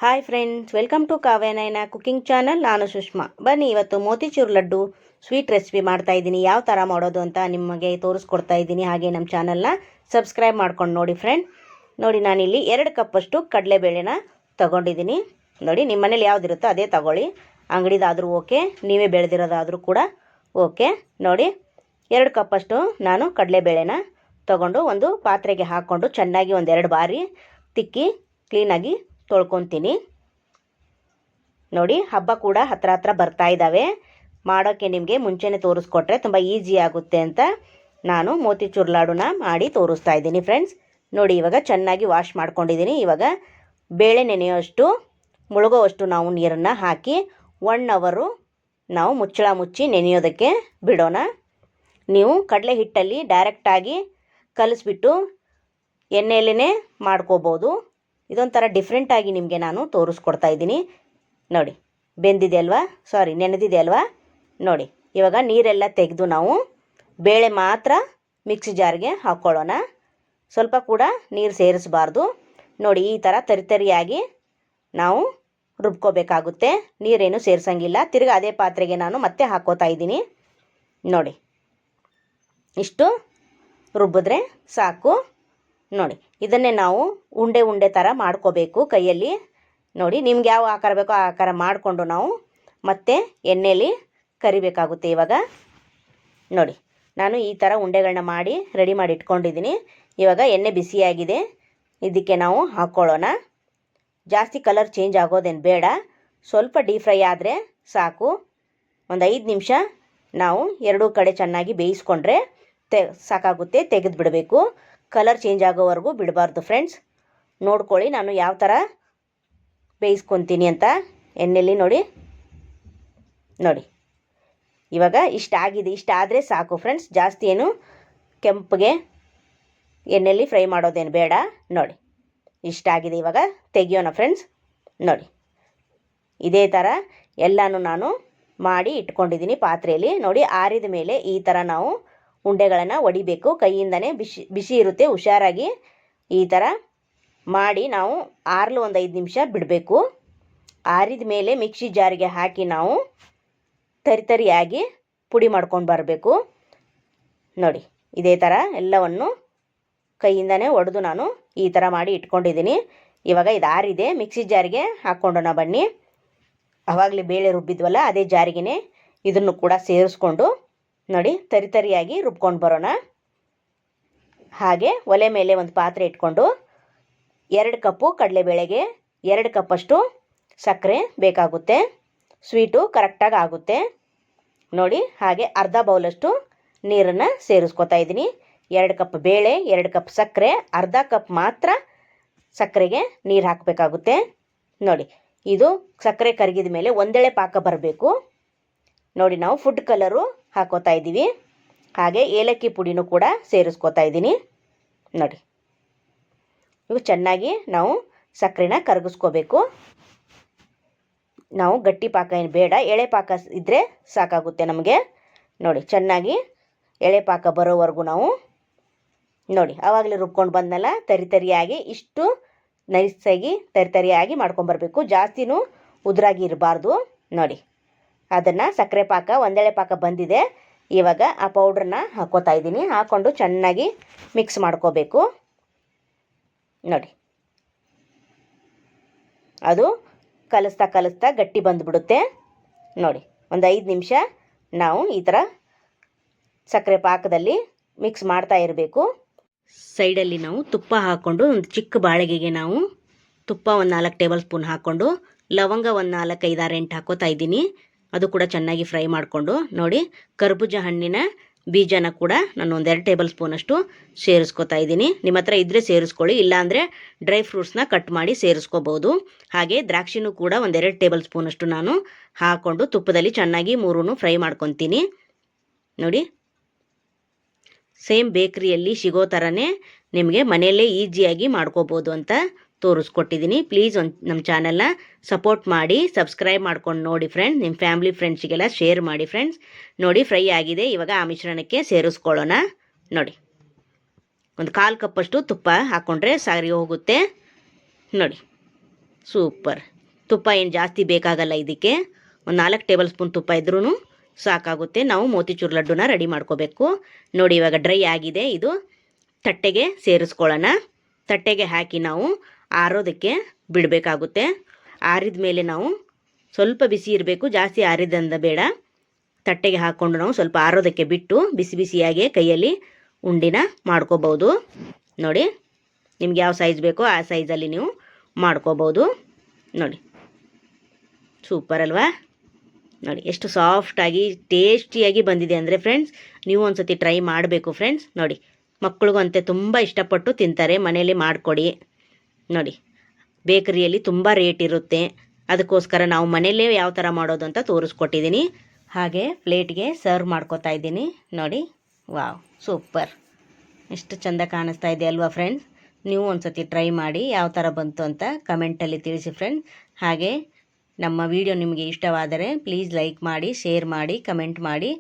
Hi friends, welcome to Kavyanayana cooking channel. ನಾನು ಸುಷ್ಮಾ. ಬನ್ನಿ, ಇವತ್ತು ಮೋತಿಚೂರ್ ಲಡ್ಡು ಸ್ವೀಟ್ ರೆಸಿಪಿ ಮಾಡ್ತಾ ಇದ್ದೀನಿ. ಯಾವ ಥರ ಮಾಡೋದು ಅಂತ ನಿಮಗೆ ತೋರಿಸ್ಕೊಡ್ತಾ ಇದ್ದೀನಿ. ಹಾಗೆ ನಮ್ಮ ಚಾನಲ್ನ ಸಬ್ಸ್ಕ್ರೈಬ್ ಮಾಡ್ಕೊಂಡು ನೋಡಿ ಫ್ರೆಂಡ್. ನೋಡಿ, ನಾನಿಲ್ಲಿ 2 ಕಪ್ಪಷ್ಟು ಕಡಲೆಬೇಳೆನ ತೊಗೊಂಡಿದ್ದೀನಿ. ನೋಡಿ, ನಿಮ್ಮ ಮನೇಲಿ ಯಾವುದಿರುತ್ತೋ ಅದೇ ತಗೊಳ್ಳಿ. ಅಂಗಡಿದಾದರೂ ಓಕೆ, ನೀವೇ ಬೆಳೆದಿರೋದಾದರೂ ಕೂಡ ಓಕೆ. ನೋಡಿ, 2 ಕಪ್ಪಷ್ಟು ನಾನು ಕಡಲೆಬೇಳೆನ ತೊಗೊಂಡು ಒಂದು ಪಾತ್ರೆಗೆ ಹಾಕ್ಕೊಂಡು ಚೆನ್ನಾಗಿ 1-2 ಬಾರಿ ತಿಕ್ಕಿ ಕ್ಲೀನಾಗಿ ತೊಳ್ಕೊತೀನಿ. ನೋಡಿ, ಹಬ್ಬ ಕೂಡ ಹತ್ರ ಬರ್ತಾ ಇದ್ದಾವೆ. ಮಾಡೋಕ್ಕೆ ನಿಮಗೆ ಮುಂಚೆನೇ ತೋರಿಸ್ಕೊಟ್ರೆ ತುಂಬ ಈಸಿ ಆಗುತ್ತೆ ಅಂತ ನಾನು ಮೋತಿಚೂರ್ ಲಾಡುನ ಮಾಡಿ ತೋರಿಸ್ತಾ ಇದ್ದೀನಿ ಫ್ರೆಂಡ್ಸ್. ನೋಡಿ, ಇವಾಗ ಚೆನ್ನಾಗಿ ವಾಶ್ ಮಾಡ್ಕೊಂಡಿದ್ದೀನಿ. ಇವಾಗ ಬೇಳೆ ನೆನೆಯೋಷ್ಟು ಮುಳುಗೋವಷ್ಟು ನಾವು ನೀರನ್ನು ಹಾಕಿ 1 ಅವರು ನಾವು ಮುಚ್ಚಳ ಮುಚ್ಚಿ ನೆನೆಯೋದಕ್ಕೆ ಬಿಡೋಣ. ನೀವು ಕಡಲೆ ಹಿಟ್ಟಲ್ಲಿ ಡೈರೆಕ್ಟಾಗಿ ಕಲಿಸ್ಬಿಟ್ಟು ಎಣ್ಣೆಯಲ್ಲೇ ಮಾಡ್ಕೋಬೋದು. ಇದೊಂಥರ ಡಿಫ್ರೆಂಟಾಗಿ ನಿಮಗೆ ನಾನು ತೋರಿಸ್ಕೊಡ್ತಾ ಇದ್ದೀನಿ. ನೋಡಿ, ಬೆಂದಿದೆ ಅಲ್ವಾ, ನೆನೆದಿದೆ ಅಲ್ವಾ. ನೋಡಿ, ಇವಾಗ ನೀರೆಲ್ಲ ತೆಗೆದು ನಾವು ಬೇಳೆ ಮಾತ್ರ ಮಿಕ್ಸಿ ಜಾರ್ಗೆ ಹಾಕ್ಕೊಳ್ಳೋಣ. ಸ್ವಲ್ಪ ಕೂಡ ನೀರು ಸೇರಿಸಬಾರ್ದು. ನೋಡಿ, ಈ ಥರ ತರಿಯಾಗಿ ನಾವು ರುಬ್ಕೋಬೇಕಾಗುತ್ತೆ. ನೀರೇನು ಸೇರಿಸಂಗಿಲ್ಲ. ತಿರ್ಗಿ ಅದೇ ಪಾತ್ರೆಗೆ ನಾನು ಮತ್ತೆ ಹಾಕ್ಕೋತಾ ಇದ್ದೀನಿ. ನೋಡಿ, ಇಷ್ಟು ರುಬ್ಬಿದ್ರೆ ಸಾಕು. ನೋಡಿ, ಇದನ್ನೇ ನಾವು ಉಂಡೆ ಥರ ಮಾಡ್ಕೋಬೇಕು ಕೈಯಲ್ಲಿ. ನೋಡಿ, ನಿಮ್ಗೆ ಯಾವ ಆಕಾರ ಬೇಕೋ ಆ ಆಕಾರ ಮಾಡಿಕೊಂಡು ನಾವು ಮತ್ತೆ ಎಣ್ಣೆಯಲ್ಲಿ ಕರಿಬೇಕಾಗುತ್ತೆ. ಇವಾಗ ನೋಡಿ, ನಾನು ಈ ಥರ ಉಂಡೆಗಳನ್ನ ಮಾಡಿ ರೆಡಿ ಮಾಡಿ ಇಟ್ಕೊಂಡಿದ್ದೀನಿ. ಇವಾಗ ಎಣ್ಣೆ ಬಿಸಿಯಾಗಿದೆ, ಇದಕ್ಕೆ ನಾವು ಹಾಕ್ಕೊಳ್ಳೋಣ. ಜಾಸ್ತಿ ಕಲರ್ ಚೇಂಜ್ ಆಗೋದೇನು ಬೇಡ, ಸ್ವಲ್ಪ ಡೀಪ್ ಫ್ರೈ ಆದರೆ ಸಾಕು. ಒಂದು 5 ನಿಮಿಷ ನಾವು 2 ಕಡೆ ಚೆನ್ನಾಗಿ ಬೇಯಿಸ್ಕೊಂಡ್ರೆ ಸಾಕಾಗುತ್ತೆ. ತೆಗೆದು ಬಿಡಬೇಕು. ಕಲರ್ ಚೇಂಜ್ ಆಗೋವರೆಗೂ ಬಿಡಬಾರ್ದು ಫ್ರೆಂಡ್ಸ್. ನೋಡ್ಕೊಳ್ಳಿ ನಾನು ಯಾವ ಥರ ಬೇಯಿಸ್ಕೊತೀನಿ ಅಂತ ಎಣ್ಣೆಯಲ್ಲಿ. ನೋಡಿ, ಇವಾಗ ಇಷ್ಟಾಗಿದೆ. ಇಷ್ಟಾದರೆ ಸಾಕು ಫ್ರೆಂಡ್ಸ್. ಜಾಸ್ತಿ ಏನು ಕೆಂಪಗೆ ಎಣ್ಣೆಯಲ್ಲಿ ಫ್ರೈ ಮಾಡೋದೇನು ಬೇಡ. ನೋಡಿ, ಇಷ್ಟಾಗಿದೆ. ಇವಾಗ ತೆಗಿಯೋಣ ಫ್ರೆಂಡ್ಸ್. ನೋಡಿ, ಇದೇ ಥರ ಎಲ್ಲನೂ ನಾನು ಮಾಡಿ ಇಟ್ಕೊಂಡಿದ್ದೀನಿ ಪಾತ್ರೆಯಲ್ಲಿ. ನೋಡಿ, ಆರಿದ ಮೇಲೆ ಈ ಥರ ನಾವು ಉಂಡೆಗಳನ್ನು ಒಡಿಬೇಕು. ಕೈಯಿಂದನೇ ಬಿಸಿ ಇರುತ್ತೆ, ಹುಷಾರಾಗಿ ಈ ಥರ ಮಾಡಿ ನಾವು ಆರಲು ಒಂದು 5 ನಿಮಿಷ ಬಿಡಬೇಕು. ಆರಿದ ಮೇಲೆ ಮಿಕ್ಸಿ ಜಾರಿಗೆ ಹಾಕಿ ನಾವು ತರಿಯಾಗಿ ಪುಡಿ ಮಾಡ್ಕೊಂಡು ಬರಬೇಕು. ನೋಡಿ, ಇದೇ ಥರ ಎಲ್ಲವನ್ನು ಕೈಯಿಂದನೇ ಒಡೆದು ನಾನು ಈ ಥರ ಮಾಡಿ ಇಟ್ಕೊಂಡಿದ್ದೀನಿ. ಇವಾಗ ಇದು ಆರಿದೆ, ಮಿಕ್ಸಿ ಜಾರಿಗೆ ಹಾಕ್ಕೊಂಡೋಣ ಬನ್ನಿ. ಆವಾಗಲೇ ಬೇಳೆ ರುಬ್ಬಿದ್ವಲ್ಲ ಅದೇ ಜಾರಿಗೆನೇ ಇದನ್ನು ಕೂಡ ಸೇರಿಸ್ಕೊಂಡು ನೋಡಿ ತರಿಯಾಗಿ ರುಬ್ಕೊಂಡು ಬರೋಣ. ಹಾಗೆ ಒಲೆ ಮೇಲೆ ಒಂದು ಪಾತ್ರೆ ಇಟ್ಕೊಂಡು 2 ಕಪ್ಪು ಕಡಲೆಬೇಳೆಗೆ 2 ಕಪ್ಪಷ್ಟು ಸಕ್ಕರೆ ಬೇಕಾಗುತ್ತೆ. ಸ್ವೀಟು ಕರೆಕ್ಟಾಗಿ ಆಗುತ್ತೆ. ನೋಡಿ, ಹಾಗೆ ಅರ್ಧ ಬೌಲಷ್ಟು ನೀರನ್ನು ಸೇರಿಸ್ಕೊತಾ ಇದ್ದೀನಿ. 2 ಕಪ್ ಬೇಳೆ, 2 ಕಪ್ ಸಕ್ಕರೆ, ಅರ್ಧ ಕಪ್ ಮಾತ್ರ ಸಕ್ಕರೆಗೆ ನೀರು ಹಾಕಬೇಕಾಗುತ್ತೆ. ನೋಡಿ, ಇದು ಸಕ್ಕರೆ ಕರಗಿದ ಮೇಲೆ ಒಂದೆಳೆ ಪಾಕ ಬರಬೇಕು. ನೋಡಿ, ನಾವು ಫುಡ್ ಕಲರು ಹಾಕೋತಾ ಇದ್ದೀವಿ. ಹಾಗೆ ಏಲಕ್ಕಿ ಪುಡಿನೂ ಕೂಡ ಸೇರಿಸ್ಕೋತಾ ಇದ್ದೀನಿ. ನೋಡಿ, ಇವು ಚೆನ್ನಾಗಿ ನಾವು ಸಕ್ಕರೆನ ಕರಗಿಸ್ಕೋಬೇಕು. ನಾವು ಗಟ್ಟಿ ಪಾಕ ಏನು ಬೇಡ, ಎಳೆ ಪಾಕ ಇದ್ದರೆ ಸಾಕಾಗುತ್ತೆ ನಮಗೆ. ನೋಡಿ, ಚೆನ್ನಾಗಿ ಎಳೆ ಪಾಕ ಬರೋವರೆಗೂ ನಾವು ನೋಡಿ ಆವಾಗಲೇ ರುಬ್ಕೊಂಡು ಬಂದನಲ್ಲ ತರಿಯಾಗಿ ಇಷ್ಟು ನೈಸಾಗಿ ತರಿಯಾಗಿ ಮಾಡ್ಕೊಂಬರ್ಬೇಕು. ಜಾಸ್ತಿನೂ ಉದುರಾಗಿ ಇರಬಾರ್ದು. ನೋಡಿ, ಅದನ್ನು ಸಕ್ಕರೆ ಪಾಕ ಒಂದೆಳೆ ಪಾಕ ಬಂದಿದೆ. ಇವಾಗ ಆ ಪೌಡ್ರನ್ನ ಹಾಕ್ಕೋತಾ ಇದ್ದೀನಿ. ಹಾಕ್ಕೊಂಡು ಚೆನ್ನಾಗಿ ಮಿಕ್ಸ್ ಮಾಡ್ಕೋಬೇಕು. ನೋಡಿ, ಅದು ಕಲಿಸ್ತಾ ಗಟ್ಟಿ ಬಂದುಬಿಡುತ್ತೆ. ನೋಡಿ, ಒಂದು 5 ನಿಮಿಷ ನಾವು ಈ ಥರ ಸಕ್ಕರೆ ಪಾಕದಲ್ಲಿ ಮಿಕ್ಸ್ ಮಾಡ್ತಾ ಇರಬೇಕು. ಸೈಡಲ್ಲಿ ನಾವು ತುಪ್ಪ ಹಾಕ್ಕೊಂಡು ಒಂದು ಚಿಕ್ಕ ಬಾಳಿಗೆಗೆ ನಾವು ತುಪ್ಪ ಒಂದು 4 ಟೇಬಲ್ ಸ್ಪೂನ್ ಹಾಕ್ಕೊಂಡು ಲವಂಗ ಒಂದು 4, 5, 6, 8 ಹಾಕ್ಕೋತಾ ಇದ್ದೀನಿ. ಅದು ಕೂಡ ಚೆನ್ನಾಗಿ ಫ್ರೈ ಮಾಡಿಕೊಂಡು ನೋಡಿ ಕರ್ಬೂಜ ಹಣ್ಣಿನ ಬೀಜನ ಕೂಡ ನಾನು 1-2 ಟೇಬಲ್ ಸ್ಪೂನಷ್ಟು ಸೇರಿಸ್ಕೊತಾ ಇದ್ದೀನಿ. ನಿಮ್ಮ ಹತ್ರ ಇದ್ದರೆ ಸೇರಿಸ್ಕೊಳ್ಳಿ, ಇಲ್ಲಾಂದರೆ ಡ್ರೈ ಫ್ರೂಟ್ಸ್ನ ಕಟ್ ಮಾಡಿ ಸೇರಿಸ್ಕೋಬೋದು. ಹಾಗೆ ದ್ರಾಕ್ಷಿನೂ ಕೂಡ 1-2 ಟೇಬಲ್ ಸ್ಪೂನಷ್ಟು ನಾನು ಹಾಕ್ಕೊಂಡು ತುಪ್ಪದಲ್ಲಿ ಚೆನ್ನಾಗಿ 3 ಫ್ರೈ ಮಾಡ್ಕೊತೀನಿ. ನೋಡಿ, ಸೇಮ್ ಬೇಕ್ರಿಯಲ್ಲಿ ಸಿಗೋ ಥರನೇ ನಿಮಗೆ ಮನೆಯಲ್ಲೇ ಈಸಿಯಾಗಿ ಮಾಡ್ಕೋಬೋದು ಅಂತ ತೋರಿಸ್ಕೊಟ್ಟಿದ್ದೀನಿ. ಪ್ಲೀಸ್ ನಮ್ಮ ಚಾನಲ್ನ ಸಪೋರ್ಟ್ ಮಾಡಿ, ಸಬ್ಸ್ಕ್ರೈಬ್ ಮಾಡ್ಕೊಂಡು ನೋಡಿ ಫ್ರೆಂಡ್ಸ್. ನಿಮ್ಮ ಫ್ಯಾಮಿಲಿ ಫ್ರೆಂಡ್ಸಿಗೆಲ್ಲ ಶೇರ್ ಮಾಡಿ ಫ್ರೆಂಡ್ಸ್. ನೋಡಿ, ಫ್ರೈ ಆಗಿದೆ. ಇವಾಗ ಆ ಮಿಶ್ರಣಕ್ಕೆ ಸೇರಿಸ್ಕೊಳ್ಳೋಣ. ನೋಡಿ, ಒಂದು 1/4 ಕಪ್ಪಷ್ಟು ತುಪ್ಪ ಹಾಕ್ಕೊಂಡ್ರೆ ಸರಿ ಹೋಗುತ್ತೆ. ನೋಡಿ, ಸೂಪರ್ ತುಪ್ಪ ಏನು ಜಾಸ್ತಿ ಬೇಕಾಗಲ್ಲ ಇದಕ್ಕೆ. ಒಂದು 4 ಟೇಬಲ್ ಸ್ಪೂನ್ ತುಪ್ಪ ಇದ್ರೂ ಸಾಕಾಗುತ್ತೆ. ನಾವು ಮೋತಿಚೂರ್ ಲಡ್ಡುನ ರೆಡಿ ಮಾಡ್ಕೋಬೇಕು. ನೋಡಿ ಇವಾಗ ಡ್ರೈ ಆಗಿದೆ. ಇದು ತಟ್ಟೆಗೆ ಸೇರಿಸ್ಕೊಳ್ಳೋಣ. ತಟ್ಟೆಗೆ ಹಾಕಿ ನಾವು ಆರೋದಕ್ಕೆ ಬಿಡಬೇಕಾಗುತ್ತೆ. ಆರಿದ ಮೇಲೆ ನಾವು ಸ್ವಲ್ಪ ಬಿಸಿ ಇರಬೇಕು, ಜಾಸ್ತಿ ಆರಿದಂದ ಬೇಡ. ತಟ್ಟೆಗೆ ಹಾಕ್ಕೊಂಡು ನಾವು ಸ್ವಲ್ಪ ಆರೋದಕ್ಕೆ ಬಿಟ್ಟು ಬಿಸಿ ಬಿಸಿಯಾಗಿ ಕೈಯಲ್ಲಿ ಉಂಡಿನ ಮಾಡ್ಕೋಬೋದು. ನೋಡಿ ನಿಮ್ಗೆ ಯಾವ ಸೈಜ್ ಬೇಕೋ ಆ ಸೈಜಲ್ಲಿ ನೀವು ಮಾಡ್ಕೋಬೋದು. ನೋಡಿ ಸೂಪರ್ ಅಲ್ವಾ? ನೋಡಿ ಎಷ್ಟು ಸಾಫ್ಟಾಗಿ ಟೇಸ್ಟಿಯಾಗಿ ಬಂದಿದೆ ಅಂದರೆ ಫ್ರೆಂಡ್ಸ್, ನೀವು ಒಂದು ಸತಿ ಟ್ರೈ ಮಾಡಬೇಕು ಫ್ರೆಂಡ್ಸ್. ನೋಡಿ ಮಕ್ಕಳಿಗೂ ಅಂತೆ ತುಂಬ ಇಷ್ಟಪಟ್ಟು ತಿಂತಾರೆ. ಮನೆಯಲ್ಲಿ ಮಾಡಿಕೊಡಿ. ನೋಡಿ ಬೇಕರಿಯಲ್ಲಿ ತುಂಬ ರೇಟ್ ಇರುತ್ತೆ, ಅದಕ್ಕೋಸ್ಕರ ನಾವು ಮನೆಯಲ್ಲೇ ಯಾವ ಥರ ಮಾಡೋದು ಅಂತ ತೋರಿಸ್ಕೊಟ್ಟಿದ್ದೀನಿ. ಹಾಗೆ ಪ್ಲೇಟ್ಗೆ ಸರ್ವ್ ಮಾಡ್ಕೋತಾ ಇದ್ದೀನಿ. ನೋಡಿ ವಾವ್ ಸೂಪರ್, ಎಷ್ಟು ಚೆಂದ ಕಾಣಿಸ್ತಾ ಇದೆ ಅಲ್ವಾ ಫ್ರೆಂಡ್ಸ್? ನೀವು ಒಂದು ಸತಿ ಟ್ರೈ ಮಾಡಿ ಯಾವ ಥರ ಬಂತು ಅಂತ ಕಮೆಂಟಲ್ಲಿ ತಿಳಿಸಿ ಫ್ರೆಂಡ್ಸ್. ಹಾಗೆ ನಮ್ಮ ವಿಡಿಯೋ ನಿಮಗೆ ಇಷ್ಟವಾದರೆ ಪ್ಲೀಸ್ ಲೈಕ್ ಮಾಡಿ, ಶೇರ್ ಮಾಡಿ, ಕಮೆಂಟ್ ಮಾಡಿ,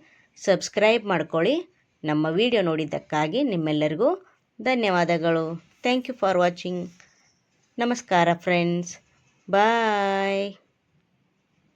ಸಬ್ಸ್ಕ್ರೈಬ್ ಮಾಡ್ಕೊಳ್ಳಿ. ನಮ್ಮ ವಿಡಿಯೋ ನೋಡಿದ್ದಕ್ಕಾಗಿ ನಿಮ್ಮೆಲ್ಲರಿಗೂ ಧನ್ಯವಾದಗಳು. Thank you for watching. ನಮಸ್ಕಾರ ಫ್ರೆಂಡ್ಸ್, ಬಾಯ್.